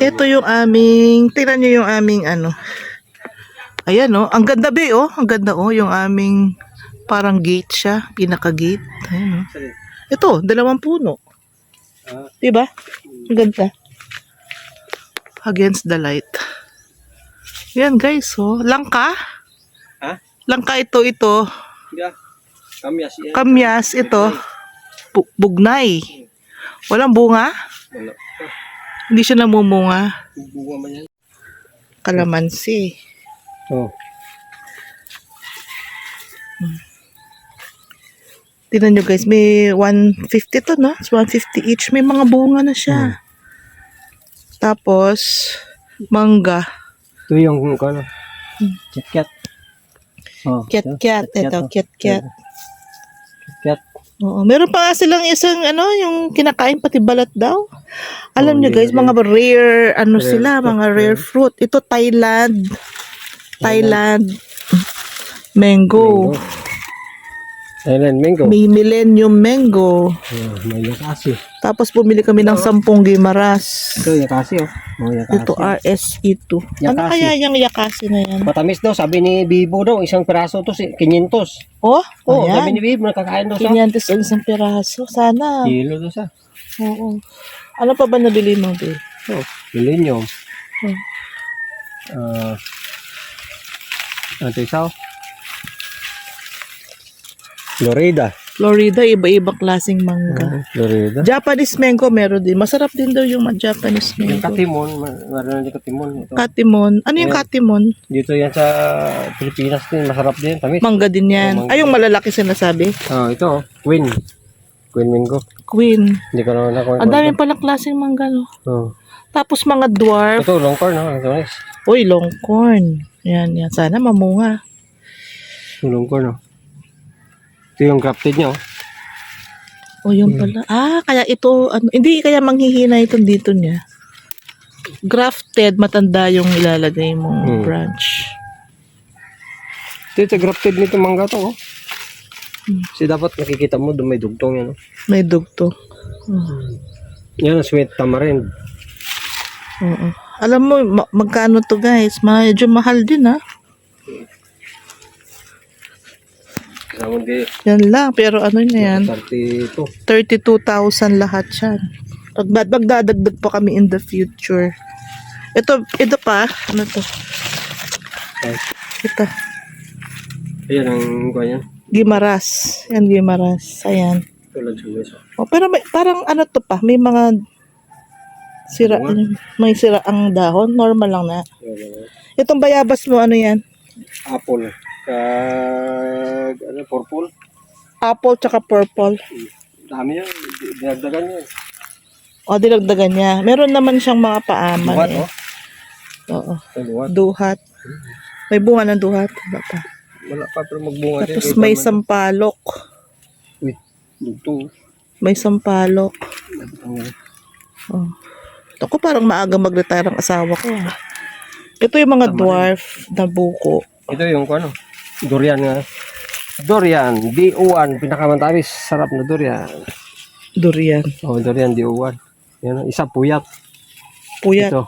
Ito yung aming, tingnan nyo yung aming ano. Ayan oh, ang ganda be oh. Ang ganda oh, yung aming parang gate siya, pinaka-gate. Ayan oh. Ito, 2 puno. Diba? Ang ganda. Against the light. Yan guys oh. Langka? Ha? Langka ito. Yeah. Kamyas yan. Kamyas ito. Bugnay. Walang bunga? Wala. Hindi siya namumunga. Bunga man yan. Kalamansi. Oh. Tignan nyo guys, may 150 to no? It's 150 each. May mga bunga na siya. Tapos, mangga. Ito yung ano? Kitkat. Oh, Kitkat. Ito, kitkat. Kitkat. Oo, meron pa nga silang isang ano, yung kinakain pati balat daw. Alam nyo guys, mga rare, ano Rare sila, fruit, mga rare fruit. Ito, Thailand. Mango. Thailand mango. May millennium mango. Oh, may yakasi. Tapos bumili kami ng 10 gimaras. Ito yakasi oh. Oh, yakasi. Ito, RSE2. Ano Yakasi. kaya yung yakasi na yan? Matamis daw, sabi ni Bibo daw, isang piraso to, 500. Oh, Oh, sabi ayan. ni Bibo, nakakain daw siya. 500 ang isang piraso. Sana. Kilo daw siya. Oo. Ano pa ba nabili mo, Bill? Oh, millennium. Hmm. Ito isa oh. Florida, iba-ibang klaseng mangga. Florida. Japanese mango meron din. Masarap din daw yung Japanese Yung mango. katimon, meron din katimon. Ito. Katimon. Ano yung Ayan. katimon? Dito yan sa Pilipinas din, masarap din, tamis. Mangga din yan. Oh, mangga. Ay, yung malalaki sinasabi. Oh, ito oh, Queen mango. Queen. Hindi ko na nakuha. Ang dami palang klaseng mangga, no? Oh. Tapos mga dwarf. Ito, long corn, no? Ito, nice. Uy, long corn. Yan. Sana mamunga. Long corn, no? Ito yung grafted niya, oh. O, yun pala. Ah, kaya ito, ano, hindi kaya manghihina itong dito niya. Grafted, matanda yung ilalagay mong branch. Ito grafted nito mangga to, oh. Kasi dapat nakikita mo, doon may dugtong yan, oh. May dugtong. Yan, sweet tamarind. Oo. Alam mo, magkano to guys? Medyo mahal din ha. Kasama din, Yan lang, pero ano na yan? 32. 32,000 lahat yan. Magdadagdag pa kami in the future. Ito pa, ano to? Ito. Ayan ang kuha yan. Gimaras. Yan, Gimaras. Ayan. Tulad sa meso. Oh, pero parang ano to pa, may mga sira, may sira ang dahon. Normal lang na. Itong bayabas mo, ano yan? Apple. Ano, purple. Apple tsaka purple. Dami yan. Dinagdagan yan. O, dinagdagan niya. Meron naman siyang mga paaman. Duhat, eh. oh. Oo. Duhat. Duhat. May bunga ng duhat. Iba pa. Wala pa pero magbunga din. Tapos may sampalok. Uy, dugtong. May sampalok. Oh. Ako parang maaga mag-retire ang asawa ko. Ah. Ito yung mga dwarf na buko. Ito yung ano, durian nga. Durian, D1, pinakamantabis, sarap na durian. Durian. Oh, durian D1. Yan, isa puyat. Puyat. Ito,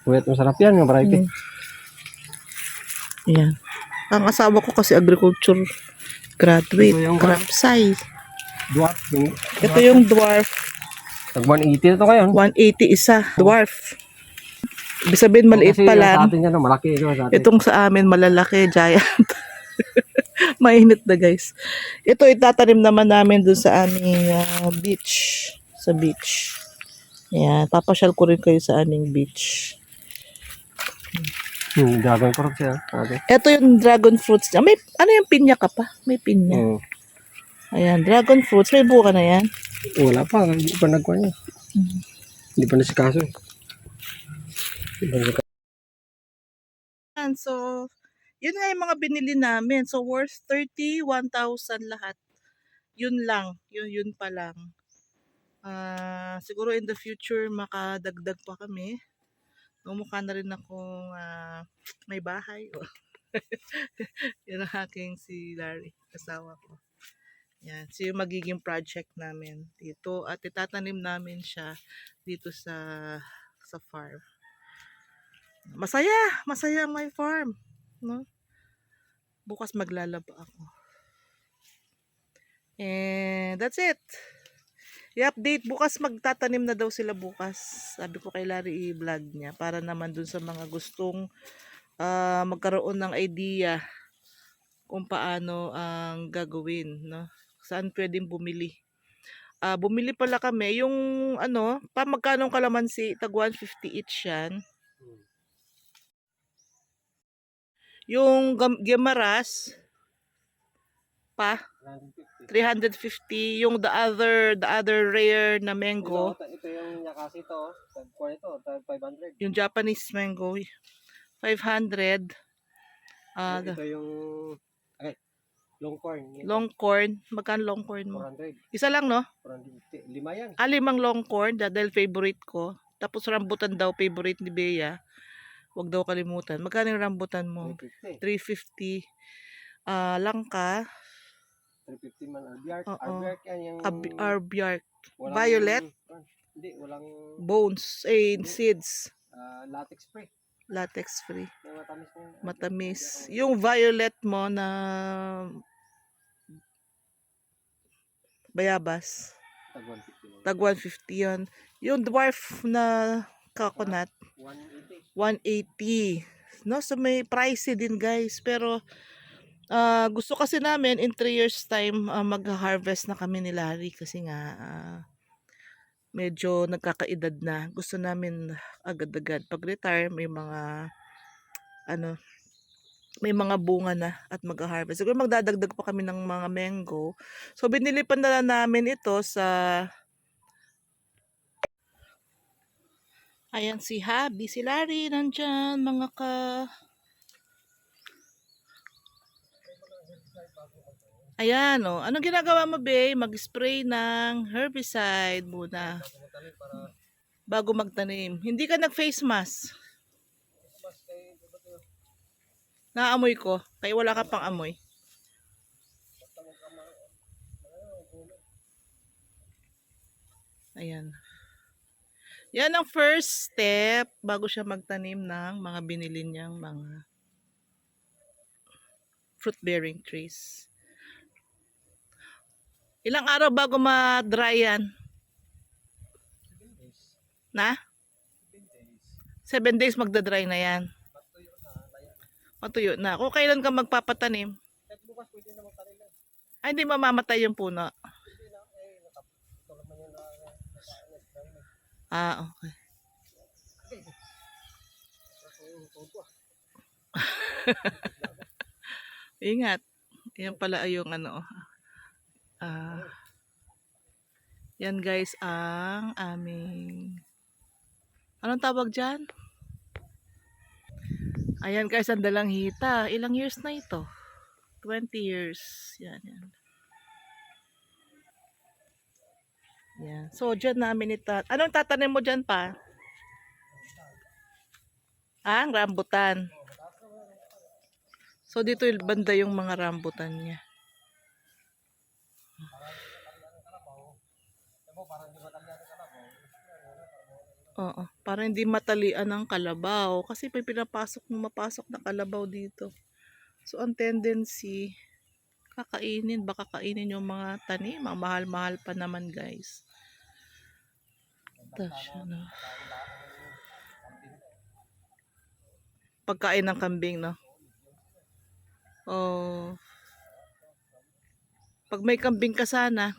puyat masarap yan, yung variety. Yan. Ang asawa ko kasi agriculture graduate. Ito yung Crapsay. Dwarf. Ito yung dwarf. Tag 180 na to ngayon. 180 isa. Dwarf. Ibig sabihin maliit Kasi pa yung lang. sa atin yan, malaki ito sa atin. Itong sa amin malalaki, giant. Mainit na guys. Ito itatanim naman namin dun sa aming beach. Sa beach. Yan. Papasyal ko rin kayo sa aming beach. Dragon fruit siya. Okay. Ito yung dragon fruits niya. May, ano yung pinya ka pa? May pinya. Ayan, dragon fruits. May buka na yan. Wala pa. Hindi pa nagkuha niya. Hindi pa nasikaso. So, yun nga yung mga binili namin. So, worth 31,000 lahat. Yun lang. Yun pa lang. Siguro in the future, makadagdag pa kami. Mukha na rin akong may bahay. Yan ang aking si Larry, asawa ko. Yan. So yung magiging project namin dito. At itatanim namin siya dito sa sa farm. Masaya ang my farm, no? Bukas maglalaba ako. And that's it. I-update bukas, magtatanim na daw sila bukas. Sabi ko kay Larry i-vlog niya para naman dun sa mga gustong magkaroon ng idea kung paano ang gagawin, no? Saan pwedeng bumili. Bumili pala kami yung magkano kalamansi, tag 150 each yan. Yung Gemaras pa 350, yung the other rare na mango, Ito yung Yakasi to, tag 500. yung Japanese mango 500. Ito yung long corn. Long corn, magkano long corn mo? 400. Isa lang, no? 450. 5 yan. 5 long corn dahil favorite ko. Tapos rambutan daw favorite ni Bea. Huwag daw kalimutan. Magkano yung rambutan mo? 350. 350. Langka. 350 man. Arbiark. Oo. Arbiark yan yung... Arbiark. walang- Violet. Hindi, walang Bones. Seeds. latex free. Latex free. May matamis na yun. Matamis. Yung violet mo na bayabas. Tag 150 lang. Tag 150 yun. Yung dwarf na coconut, 180. 180. No, so may pricey din guys. Pero gusto kasi namin in 3 years time mag-harvest na kami ni Larry kasi nga medyo nagkakaedad na. Gusto namin agad-agad pag-retire may mga may mga bunga na at mag-harvest. Siguro magdadagdag pa kami ng mga mango. So binili pa na namin ito sa ayan si Habi, si Larry nandyan mga ayan o. Anong ginagawa mo, Be? Mag-spray ng herbicide muna bago magtanim. Hindi ka nag-face mask. Naamoy ko. Kaya wala ka pang amoy. Ayan. Yan ang first step bago siya magtanim ng mga binili niyang mga fruit-bearing trees. Ilang araw bago ma-dry yan? Na? 7 days magda-dry na yan. Matuyo na. Kung kailan ka magpapatanim? Ay, hindi mamamatay yung puno. Okay. Ingat. Yan pala ay yung yan guys ang aming anong tawag dyan? Ayan guys ang dalang hita. Ilang years na ito? 20 years. Yan. Yan. So dyan namin ito. Anong tatanim mo dyan pa? Ang rambutan. So dito yung banda yung mga rambutan niya. Oo, para hindi matalian ng kalabaw kasi may mapasok na kalabaw dito. So ang tendency baka kainin yung mga tanim, ang mahal-mahal pa naman guys. Pagkain ng kambing, no? Pag may kambing ka sana,